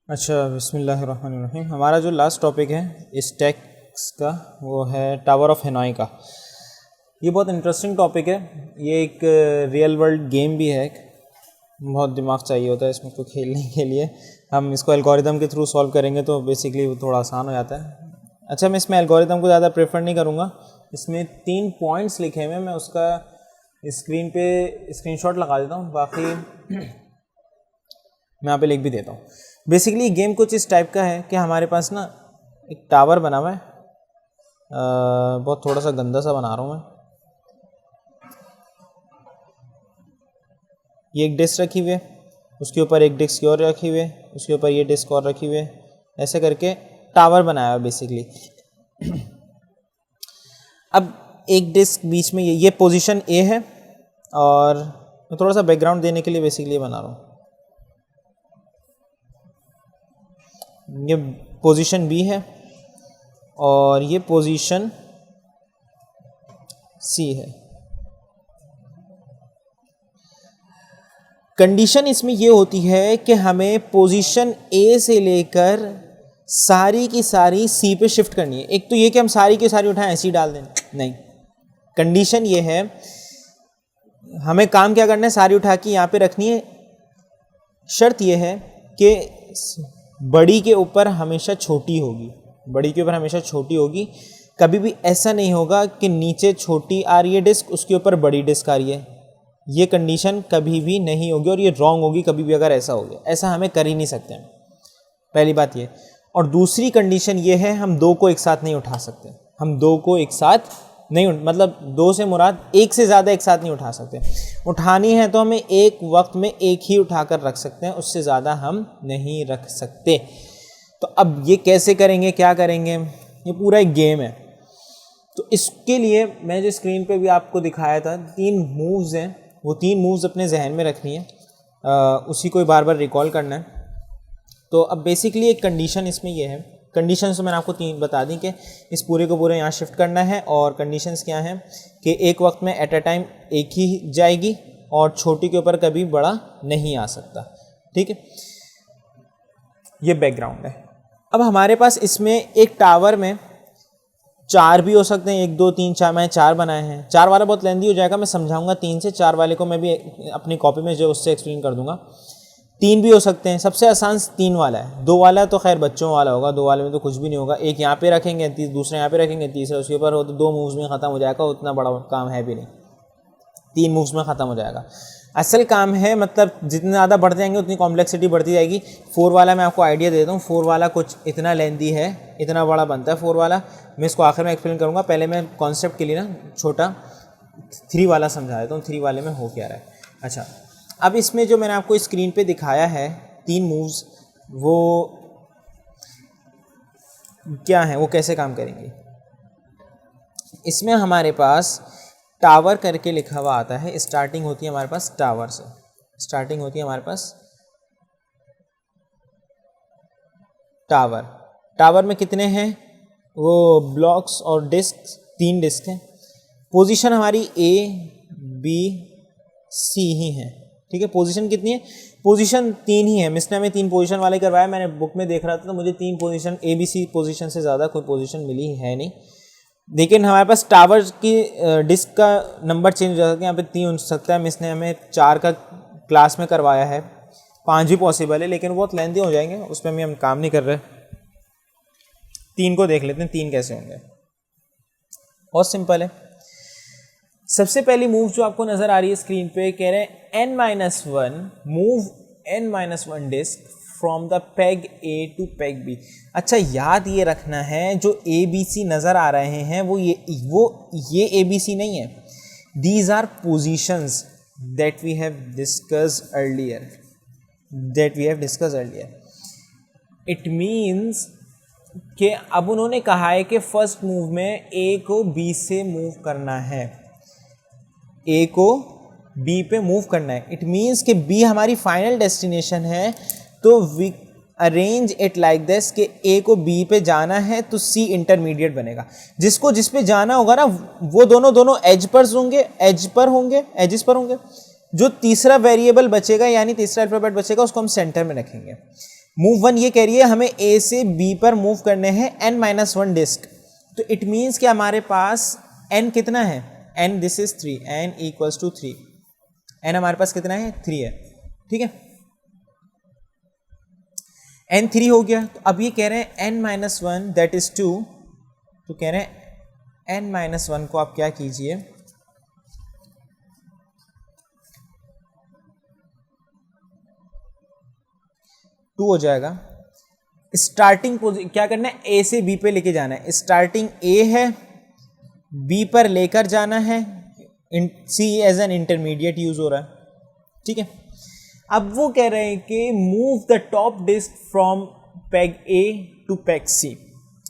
अच्छा, बिस्मिल्लाहिर्रहमानिर्रहीम। हमारा जो लास्ट टॉपिक है इस टेक्स्ट का वो है टावर ऑफ हेनॉय का। ये बहुत इंटरेस्टिंग टॉपिक है। ये एक रियल वर्ल्ड गेम भी है। बहुत दिमाग चाहिए होता है इसमें को खेलने के लिए। हम इसको एल्गोरिदम के थ्रू सॉल्व करेंगे तो बेसिकली वो थोड़ा आसान हो जाता है। अच्छा, मैं इसमें एल्गोरिदम को ज़्यादा प्रेफर नहीं करूँगा। इसमें 3 पॉइंट्स लिखे हुए हैं, मैं उसका स्क्रीन पे स्क्रीनशॉट लगा देता हूँ, बाकी मैं यहाँ पे लिख भी देता हूँ। बेसिकली गेम कुछ इस टाइप का है कि हमारे पास ना एक टावर बना हुआ है। बहुत थोड़ा सा गंदा सा बना रहा हूँ मैं। ये एक डिस्क रखी हुई है, उसके ऊपर एक डिस्क और रखी हुई है, उसके ऊपर ये डिस्क और रखी हुई है। ऐसे करके टावर बनाया हुआ बेसिकली। अब एक डिस्क बीच में ये पोजीशन ए है, और मैं थोड़ा सा बैकग्राउंड देने के लिए बेसिकली बना रहा हूँ। ये पोजीशन बी है और ये पोजीशन सी है। कंडीशन इसमें ये होती है कि हमें पोजीशन ए से लेकर सारी की सारी सी पे शिफ्ट करनी है। एक तो ये कि हम सारी की सारी उठाएं ऐसे ही डाल दें, नहीं। कंडीशन ये है, हमें काम क्या करना है, सारी उठा के यहाँ पे रखनी है। शर्त ये है कि बड़ी के ऊपर हमेशा छोटी होगी, बड़ी के ऊपर हमेशा छोटी होगी। कभी भी ऐसा नहीं होगा कि नीचे छोटी आ रही है डिस्क, उसके ऊपर बड़ी डिस्क आ रही है। ये कंडीशन कभी भी नहीं होगी और ये रॉन्ग होगी कभी भी अगर ऐसा हो गया। ऐसा हमें कर ही नहीं सकते हैं, पहली बात ये। और दूसरी कंडीशन ये है, हम दो को एक साथ नहीं उठा सकते। हम दो को एक साथ नहीं, मतलब दो से मुराद एक से ज़्यादा एक साथ नहीं उठा सकते। उठानी है तो हमें एक वक्त में एक ही उठाकर रख सकते हैं, उससे ज़्यादा हम नहीं रख सकते। तो अब ये कैसे करेंगे, क्या करेंगे, ये पूरा एक गेम है। तो इसके लिए मैं जो स्क्रीन पे भी आपको दिखाया था 3 मूव्स हैं, वो 3 मूव्स अपने जहन में रखनी है, उसी को बार बार रिकॉल करना है। तो अब बेसिकली एक कंडीशन इसमें ये है। कंडीशंस तो मैंने आपको 3 बता दी कि इस पूरे को पूरे यहाँ शिफ्ट करना है। और कंडीशंस क्या हैं कि एक वक्त में एट अ टाइम एक ही जाएगी और छोटी के ऊपर कभी बड़ा नहीं आ सकता। ठीक है, ये बैकग्राउंड है। अब हमारे पास इसमें एक टावर में 4 भी हो सकते हैं, 1 2 3 4। मैंने 4 बनाए हैं। 4 वाला बहुत लेंदी हो जाएगा, मैं समझाऊंगा 3 से। 4 वाले को मैं भी अपनी कॉपी में जो उससे एक्सप्लेन कर दूंगा। 3 भी हो सकते हैं, सबसे आसान 3 वाला है। 2 वाला तो खैर बच्चों वाला होगा, 2 वाले में तो कुछ भी नहीं होगा। एक यहाँ पे रखेंगे, दूसरा यहाँ पे रखेंगे, तीसरा उसके ऊपर हो, तो 2 मूव्स में ख़त्म हो जाएगा। उतना बड़ा काम है भी नहीं, 3 मूव्स में ख़त्म हो जाएगा। असल काम है, मतलब जितने ज़्यादा बढ़ते जाएंगे उतनी कॉम्प्लेक्सिटी बढ़ती जाएगी। 4 वाला मैं आपको आइडिया देता हूँ। 4 वाला कुछ इतना लेंदी है, इतना बड़ा बनता है 4 वाला। मैं इसको आखिर में एक्सप्लेन करूँगा, पहले मैं कॉन्सेप्ट के लिए ना छोटा 3 वाला समझा देता हूँ। 3 वाले में हो क्या रहा है। अच्छा, अब इसमें जो मैंने आपको स्क्रीन पे दिखाया है 3 मूव्स, वो क्या हैं, वो कैसे काम करेंगे। इसमें हमारे पास टावर करके लिखा हुआ आता है। स्टार्टिंग होती है हमारे पास टावर से, स्टार्टिंग होती है हमारे पास टावर। टावर में कितने हैं, वो ब्लॉक्स और डिस्क, 3 डिस्क हैं। पोजीशन हमारी ए बी सी ही है। ठीक है, पोजीशन कितनी है, पोजीशन 3 ही है। मिस ने हमें 3 पोजीशन वाले करवाया, मैंने बुक में देख रहा था तो मुझे 3 position A B C position से ज़्यादा कोई पोजीशन मिली है नहीं। लेकिन हमारे पास टावर की डिस्क का नंबर चेंज हो जाता है, यहाँ पे 3 हो सकता है। मिस ने हमें 4 का क्लास में करवाया है, 5 भी पॉसिबल है, लेकिन बहुत लेंथी हो जाएंगे, उस पर हम काम नहीं कर रहे। 3 को देख लेते हैं, 3 कैसे होंगे। बहुत सिंपल है। सबसे पहली मूव जो आपको नज़र आ रही है स्क्रीन पे, कह रहे हैं n-1 move n-1 disk from the peg A to peg B. अच्छा, याद ये रखना है, जो ए बी सी नज़र आ रहे हैं वो ये ए बी सी नहीं है। These are positions that we have discussed earlier. It means कि अब उन्होंने कहा है कि फर्स्ट मूव में ए को बी से मूव करना है, ए को बी पे मूव करना है। इट मीन्स कि बी हमारी फाइनल डेस्टिनेशन है, तो we arrange it like this कि ए को बी पे जाना है तो सी इंटरमीडिएट बनेगा। जिसको जिस पे जाना होगा ना, वो दोनों एजेस पर होंगे। जो तीसरा वेरिएबल बचेगा, यानी तीसरा अल्फाबेट बचेगा, उसको हम सेंटर में रखेंगे। मूव वन ये कह रही है हमें ए से बी पर मूव करने हैं n-1 डिस्क, तो इट मीन्स कि हमारे पास n कितना है, n this is 3, n equals to 3, n हमारे पास कितना है 3 है, ठीक है, n 3 हो गया। तो अब ये कह रहे हैं n-1 दैट इज 2, तो कह रहे हैं n-1 को आप क्या कीजिए, टू हो जाएगा। स्टार्टिंग क्या करना है, ए से बी पे लेके जाना है, स्टार्टिंग ए है, बी पर लेकर जाना है, सी एज एन इंटरमीडिएट यूज हो रहा है, ठीक है। अब वो कह रहे हैं कि move the top disc from peg A to peg C.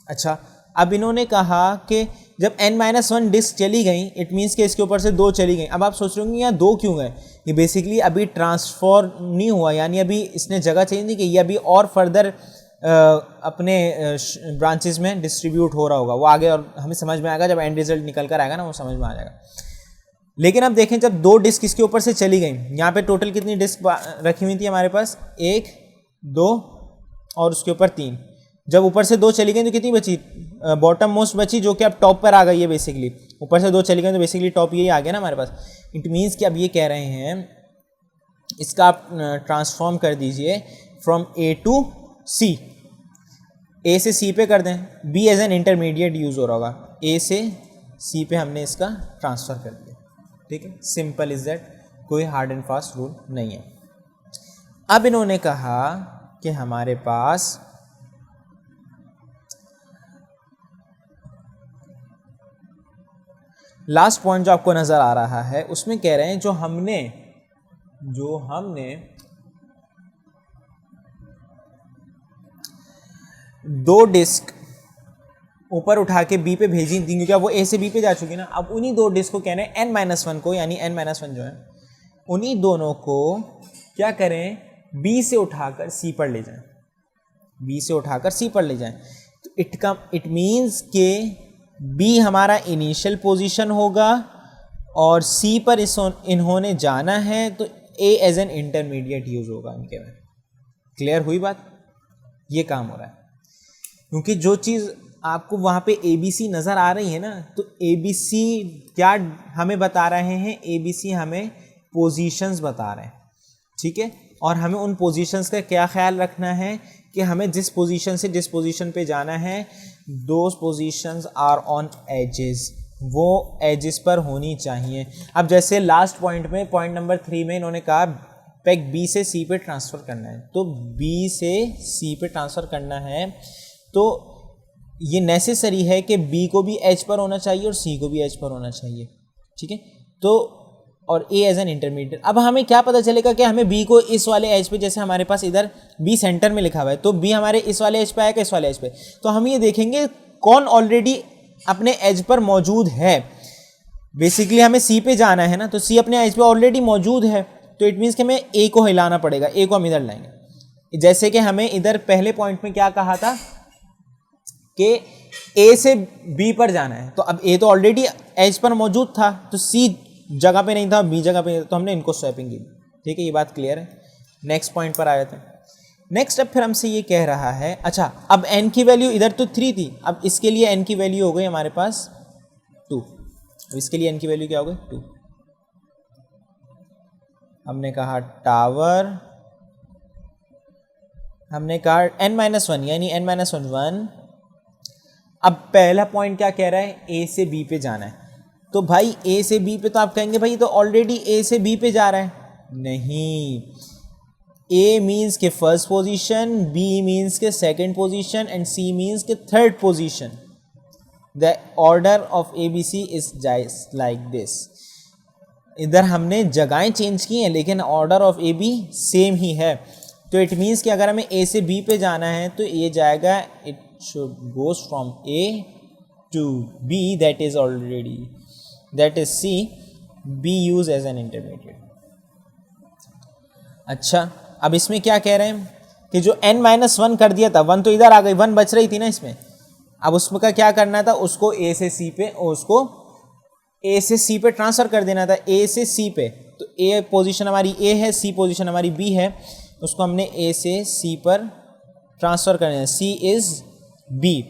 अच्छा, अब इन्होंने कहा कि जब n-1 डिस्क चली गई इट मीन्स कि इसके ऊपर से 2 चली गई। अब आप सोच रहे होंगे यहाँ 2 क्यों गए, ये बेसिकली अभी ट्रांसफर नहीं हुआ, यानी अभी इसने जगह चेंज नहीं की, ये अभी और फर्दर अपने ब्रांचेस में डिस्ट्रीब्यूट हो रहा होगा, वो आगे और हमें समझ में आएगा जब एंड रिजल्ट निकल कर आएगा ना, वो समझ में आ जाएगा। लेकिन अब देखें जब 2 डिस्क इसके ऊपर से चली गई, यहाँ पे टोटल कितनी डिस्क रखी हुई थी हमारे पास, 1 2 और उसके ऊपर 3, जब ऊपर से 2 चली गई तो कितनी बची, बॉटम मोस्ट बची, जो कि अब टॉप पर आ गई है। बेसिकली ऊपर से 2 चली गई तो बेसिकली टॉप यही आ गया ना हमारे पास। इट मीन्स कि अब ये कह रहे हैं इसका आप ट्रांसफॉर्म कर दीजिए फ्रॉम ए टू सी, ए से सी पे कर दें, B as an intermediate use हो रहा होगा, ए से सी पे हमने इसका ट्रांसफ़र कर दिया, ठीक है, सिंपल इज दैट, कोई हार्ड एंड फास्ट रूल नहीं है। अब इन्होंने कहा कि हमारे पास लास्ट पॉइंट जो आपको नज़र आ रहा है उसमें कह रहे हैं जो हमने 2 डिस्क ऊपर उठा के बी पे भेजी थी, क्योंकि वो ए से बी पे जा चुकी ना, अब उन्हीं 2 डिस्क को कहने हैं n-1 को, यानी n-1 जो है उन्हीं दोनों को क्या करें, बी से उठाकर सी पर ले जाएं, बी से उठाकर सी पर ले जाएं। तो इट मीन्स के बी हमारा इनिशियल पोजीशन होगा और सी पर इन्होंने जाना है, तो ए एज एन इंटरमीडिएट यूज होगा इनके में। क्लियर हुई बात, ये काम हो रहा है, क्योंकि जो चीज़ आपको वहाँ पे ABC नज़र आ रही है ना, तो ABC क्या हमें बता रहे हैं, ABC हमें पोजीशंस बता रहे हैं, ठीक है, और हमें उन पोजीशंस का क्या ख्याल रखना है कि हमें जिस पोजीशन से जिस पोजीशन पे जाना है, those positions are on edges, वो एजेस पर होनी चाहिए। अब जैसे लास्ट पॉइंट में, पॉइंट नंबर 3 में इन्होंने कहा पेग बी से सी पे ट्रांसफ़र करना है, तो बी से सी पे ट्रांसफ़र करना है, तो ये नेसेसरी है कि बी को भी एच पर होना चाहिए और सी को भी एच पर होना चाहिए, ठीक है, तो और ए एज एन इंटरमीडिएट। अब हमें क्या पता चलेगा कि हमें बी को इस वाले एज पे, जैसे हमारे पास इधर बी सेंटर में लिखा हुआ है, तो बी हमारे इस वाले एज पे आएगा, इस वाले एज पे, तो हम ये देखेंगे कौन ऑलरेडी अपने एज पर मौजूद है। बेसिकली हमें सी पे जाना है ना, तो सी अपने एज पे ऑलरेडी मौजूद है, तो इट मीन्स कि हमें ए को हिलाना पड़ेगा, ए को हम इधर लाएंगे। जैसे कि हमें इधर पहले पॉइंट में क्या कहा था कि ए से बी पर जाना है, तो अब ए तो ऑलरेडी एज पर मौजूद था, तो सी जगह पे नहीं था, बी जगह पे, तो हमने इनको स्वैपिंग की, ठीक है, ये बात क्लियर है। नेक्स्ट पॉइंट पर आ जाते हैं। नेक्स्ट अब फिर हमसे ये कह रहा है, अच्छा अब n की वैल्यू इधर तो 3 थी, अब इसके लिए n की वैल्यू हो गई हमारे पास 2, अब इसके लिए n की वैल्यू क्या हो गई 2। हमने कहा टावर, हमने कहा n-1 यानी n-1 1। अब पहला पॉइंट क्या कह रहा है, ए से बी पे जाना है, तो भाई ए से बी पे, तो आप कहेंगे भाई तो ऑलरेडी ए से बी पे जा रहा है, नहीं, ए मीन्स के फर्स्ट पोजीशन, बी मीन्स के second position and C means के third position. The order of ABC is just like this. इधर हमने जगहें चेंज की हैं लेकिन ऑर्डर ऑफ AB सेम ही है, तो इट मीन्स कि अगर हमें ए से बी पे जाना है तो ये जाएगा, it should goes from A to B, that is already, that is C, B used as an intermediate। अच्छा अब इसमें क्या कह रहे हैं कि जो n-1 कर दिया था, 1 तो इधर आ गई, 1 बच रही थी ना इसमें, अब उसमें का क्या करना था, उसको A से C पे, उसको A से C पे ट्रांसफ़र कर देना था, A से C पे, तो A पोजीशन हमारी A है, C पोजीशन हमारी B है, उसको हमने A से C पर ट्रांसफ़र करना है, C इज़ B,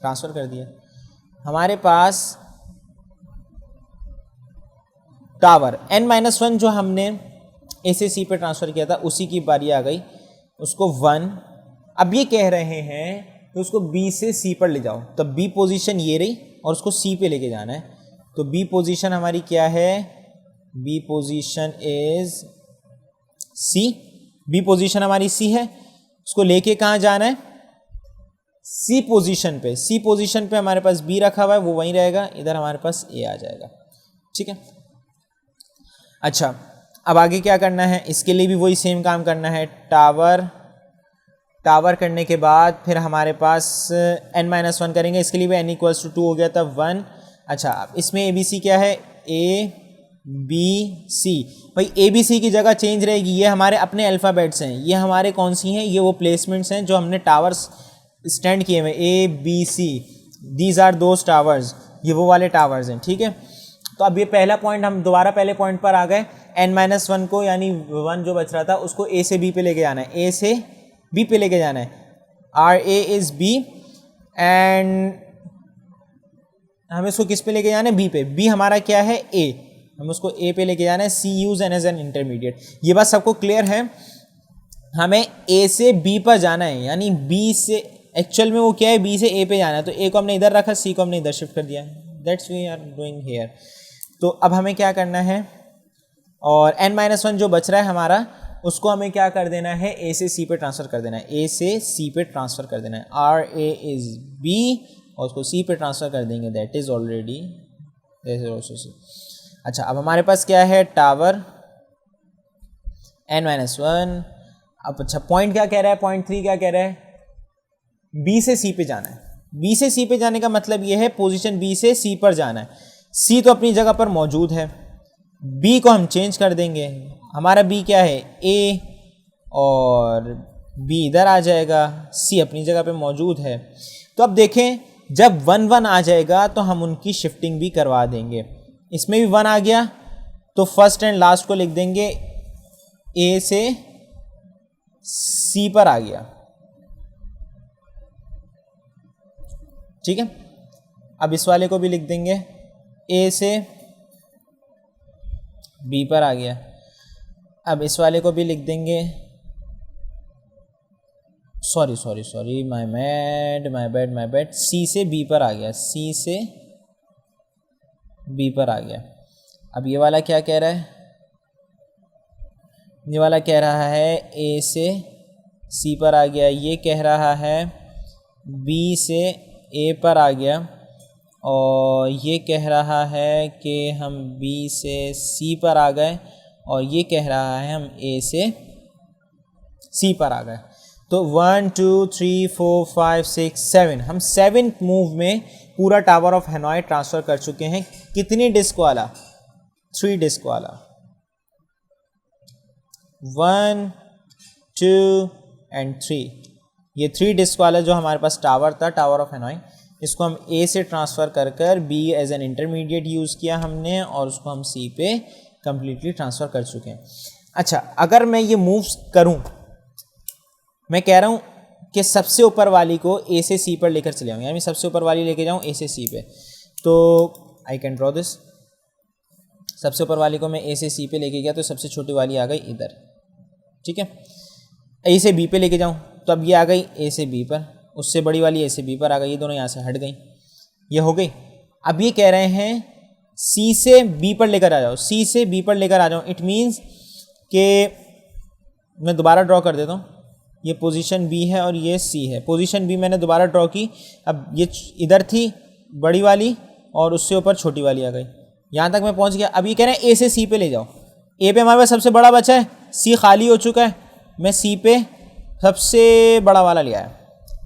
ट्रांसफ़र कर दिया। हमारे पास टावर n-1 जो हमने A से C पे ट्रांसफ़र किया था उसी की बारी आ गई, उसको 1। अब ये कह रहे हैं कि उसको B से C पर ले जाओ, तब B पोजीशन ये रही और उसको C पे लेके जाना है। तो B पोजीशन हमारी क्या है, B position is C, B position हमारी C है। उसको लेके कहाँ जाना है, C पोजीशन पे। C पोजीशन पे हमारे पास B रखा हुआ है, वो वहीं रहेगा, इधर हमारे पास A आ जाएगा। ठीक है, अच्छा अब आगे क्या करना है, इसके लिए भी वही सेम काम करना है। टावर करने के बाद फिर हमारे पास n-1 करेंगे, इसके लिए भी n = 2 हो गया था 1। अच्छा अब इसमें ABC क्या है, ABC, भाई ABC की जगह चेंज रहेगी, ये हमारे अपने अल्फ़ाबेट्स हैं, ये हमारे कौन सी हैं, ये वो प्लेसमेंट्स हैं जो हमने टावर्स स्टैंड किए हुए, ABC, these are those towers, ये वो वाले टावर्स हैं। ठीक है, तो अब ये पहला पॉइंट, हम दोबारा पहले पॉइंट पर आ गए। n-1 को यानी 1 जो बच रहा था उसको A से B पे लेके जाना है, A से B पे लेके जाना है, RA इज़ B, एंड हमें उसको किस पे लेके जाना है, B पे। B हमारा क्या है, A, हम उसको A पे लेके जाना है, C use as an intermediate. ये बात सबको क्लियर है, हमें A से B पर जाना है, यानी B से एक्चुअल में वो क्या है, B से A पे जाना है, तो A को हमने इधर रखा, C को हमने इधर शिफ्ट कर दिया, that's we are doing here. तो अब हमें क्या करना है, और n-1 जो बच रहा है हमारा, उसको हमें क्या कर देना है, A से C पे ट्रांसफ़र कर देना है, A से C पे ट्रांसफ़र कर देना है, RA इज़ B, और उसको C पे ट्रांसफ़र कर देंगे, that is already that is also C। अच्छा अब हमारे पास क्या है, टावर n-1। अब अच्छा पॉइंट क्या कह रहा है, पॉइंट 3 क्या कह रहा है, B से C पे जाना है। B से C पे जाने का मतलब ये है पोजीशन B से C पर जाना है। C तो अपनी जगह पर मौजूद है, B को हम चेंज कर देंगे, हमारा B क्या है, A, और B इधर आ जाएगा, C अपनी जगह पे मौजूद है। तो अब देखें जब 1-1 आ जाएगा तो हम उनकी शिफ्टिंग भी करवा देंगे। इसमें भी 1 आ गया तो फर्स्ट एंड लास्ट को लिख देंगे, A से C पर आ गया। ठीक है, अब इस वाले को भी लिख देंगे, A से B पर आ गया। अब इस वाले को भी लिख देंगे, सॉरी माय बैड, C से B पर आ गया, C से B पर आ गया। अब ये वाला क्या कह रहा है, ये वाला कह रहा है A से C पर आ गया, ये कह रहा है B से A पर आ गया, और ये कह रहा है कि हम B से C पर आ गए, और ये कह रहा है हम A से C पर आ गए। तो 1 2 3 4 5 6 7, हम 7th मूव में पूरा टावर ऑफ हैनॉय ट्रांसफ़र कर चुके हैं। कितनी डिस्क वाला, 3 डिस्क वाला, 1 2 एंड 3, ये 3 डिस्क वाला जो हमारे पास टावर था, टावर ऑफ हैनॉय, इसको हम A से ट्रांसफ़र कर कर B as an intermediate use किया हमने, और उसको हम C पे कम्प्लीटली ट्रांसफ़र कर चुके हैं। अच्छा अगर मैं ये मूव्स करूं, मैं कह रहा हूं कि सबसे ऊपर वाली को A से C पर लेकर चले जाऊँ, यानी सबसे ऊपर वाली लेके जाऊँ A से C पे, तो आई कैन ड्रॉ दिस। सबसे ऊपर वाली को मैं A से C पे लेके गया तो सबसे छोटी वाली आ गई इधर। ठीक है, A से B पे लेके जाऊँ तो अब ये आ गई A से B पर, उससे बड़ी वाली A से B पर आ गई, ये दोनों यहाँ से हट गई, ये हो गई। अब ये कह रहे हैं C से B पर लेकर आ जाओ, C से B पर लेकर आ जाओ। इट मीन्स कि मैं दोबारा ड्रॉ कर देता हूँ, ये पोजीशन B है और ये C है। पोजीशन B मैंने दोबारा ड्रॉ की, अब ये इधर थी बड़ी वाली और उससे ऊपर छोटी वाली आ गई, यहाँ तक मैं पहुँच गया। अब ये कह रहे हैं A से C पे ले जाओ, A पे हमारे पास सबसे बड़ा बचा है, C खाली हो चुका है, मैं C पे सबसे बड़ा वाला लिया है,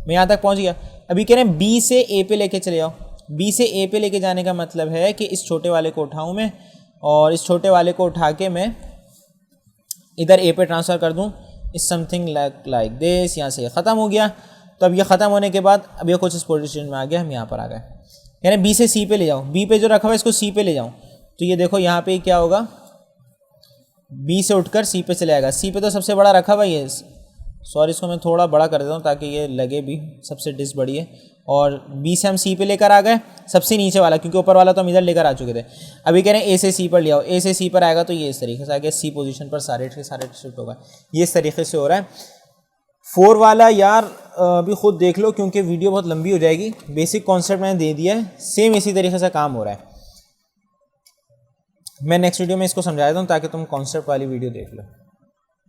मैं यहाँ तक पहुँच गया। अभी कह रहे हैं B से A पे लेके चले जाओ। B से A पे लेके जाने का मतलब है कि इस छोटे वाले को उठाऊँ मैं, और इस छोटे वाले को उठा के मैं इधर A पे ट्रांसफ़र कर दूँ, इस समथिंग लाइक दिस। यहाँ से ये ख़त्म हो गया। तो अब ये ख़त्म होने के बाद अब ये कुछ इस पोजीशन में आ गया, हम यहाँ पर आ गए। यानी B से C पे ले जाओ, B पे जो रखा हुआ है इसको C पे ले जाऊँ, तो ये देखो यहाँ पे क्या होगा, B से उठकर C पे चले आएगा। C पे तो सबसे बड़ा रखा हुआ ही है, सॉरी, इसको मैं थोड़ा बड़ा कर देता हूँ ताकि ये लगे भी, सबसे डिस्क बड़ी है। और बी से हम सी पे लेकर आ गए, सबसे नीचे वाला, क्योंकि ऊपर वाला तो हम इधर लेकर आ चुके थे। अभी कह रहे हैं ए से सी पर ले आओ, ए से सी पर आएगा तो ये इस तरीके से आगे सी पोजीशन पर सारे के सारे शिफ्ट होगा। ये इस तरीके से हो रहा है। 4 वाला यार अभी खुद देख लो, क्योंकि वीडियो बहुत लंबी हो जाएगी। बेसिक कॉन्सेप्ट मैंने दे दिया है, सेम इसी तरीके से काम हो रहा है। मैं नेक्स्ट वीडियो में इसको समझा देता हूँ ताकि तुम कॉन्सेप्ट वाली वीडियो देख लो।